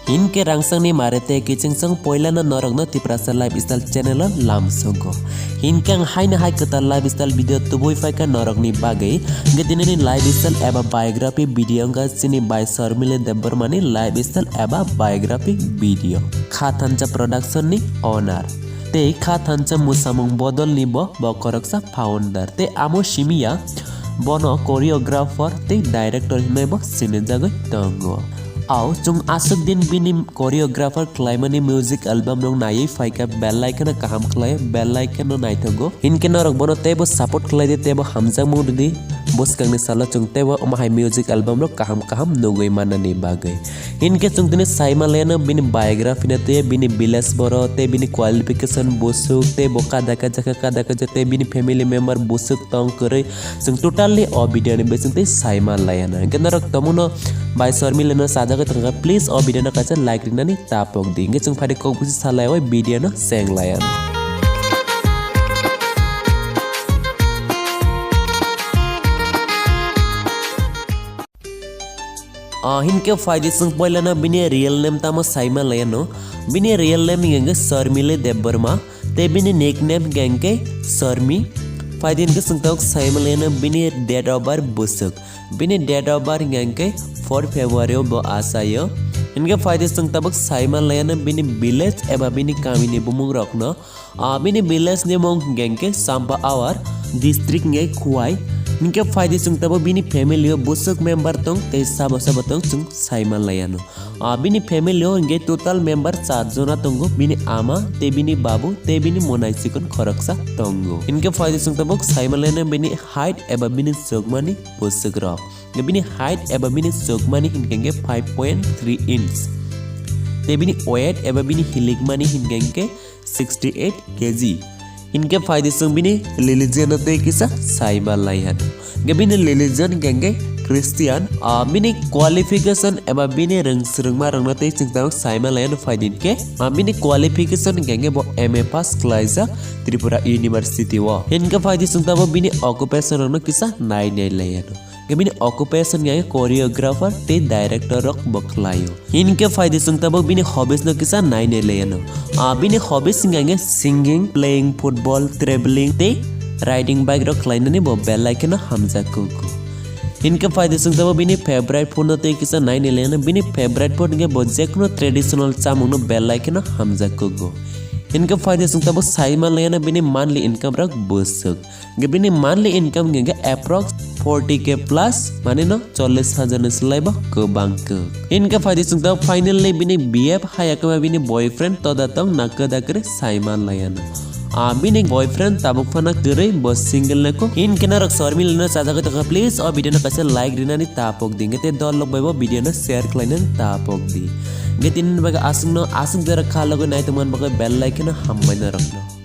Hinke rangsang ni marete kicing sang poila na norok na tiprasa lifestyle channel lamsongko. Hinke ang hai na hai kata lifestyle video tuboy fai ka norok ni bagai gatin ni lifestyle eba biography video nga sini by Sharmili Debbarma ni lifestyle eba biography video. Khathansa Production ni owner. Te Khathansa musamung bodol ni bo koraksa founder. Te amo shimiya bono choreographer te director himai bo sini jago tongo. Aw chung asuk din bini choreographer claimani music album nong nai faika bell icon kaham klai bell icon no nai thogo hinke norok bono tebo support klai de tebo hamjang mu di bos kang ni sala chung tebo mahai music album ro kaham nogoi manani bagai hinke chung tini saima lena bini biography na te bini bilas boro te bini qualification bosuk te boka daka jaka te bini family member bosuk tong kore chung totally video ni besung te saima layana hinke norok tomuno by Sharmili no saja ke please o video na kaca like rina ni tapok di nge chung pada kau pusi salai oi video no seng layan hinke faidi sung poila na bini real name tamo saima layan no bini real name ngenge Sharmili Debbarma te bini nickname ngenge Sharmi faidi ngenge sung tok saima layan bini date of birth busuk bini date of birth ngenge 4 February bo asayo इनके फायदे संग तबक साइमा लायना बिनी village एबा बिनी कामिनी बुमुंग रखना बिनी village ने मोंग गेंके Sampa our district ने खुआई इनके फायदे संग तबक बिनी फैमिली हो बुसक मेंबर तंग ते सब तंग संग साइमा लायना बिनी फैमिली हो इनके टोटल मेंबर 7 जना तंगो बिनी आमा ते बिनी बाबू ते बिनी मोनाइसिकन खरकसा तंगो इनके फायदे संग तबक साइमा लायना बिनी हाइट एबा बिनी जोगमानी बुसक रख Bini height eba bini sogmani hingenge 5.3 inch. Te bini weight eba bini hiligmani hingenge 68 kg. Inke faide sung bini religion ate kisa saima layan. Bini religion genge Christian. Bini qualification eba bini rengma rengna te singtang saima layan faidin ke. Bini qualification genge bo MA pass klaisa Tripura University wa. Inke faide sung tabo bini occupation rengna kisa nai layan. Bini occupation ngaya choreographer te director rock boklayo इनके फायदे संगता bug बिनी hobbies न किसा नाइ ने लेनो बिनी hobbies ngaya singing playing football traveling te riding bike rock line ne bo bell like na hamza ko इनके फायदे संगता बग बिनी favorite food न ते किसा नाइ ने लेनो बिनी favorite food nge bo jekno traditional chamung no bell like na hamza ko इनके फायदे संगता बग साइमा लेना बिनी monthly income रख बसक बिनी monthly income nge approx 40k plus माने न 40,000 सलाइबा को bank इनके फायदे संगता finally बिनी BF हायाकमा बिनी boyfriend तो दातंग नाकदा करे साइमा लेना बिनी boyfriend ताबुक फना करे बस single नको इनके नरक Sharmili न सादा के please और वीडियो न कैसे like रिना नि तापोक दिंगे ते दल लोग बाइबो वीडियो न share क्लाइन तापोक दी गेतिन बगा आसुंग जरा खा लगो नाइ तो मन बगा बेल लाइक न हम न रखना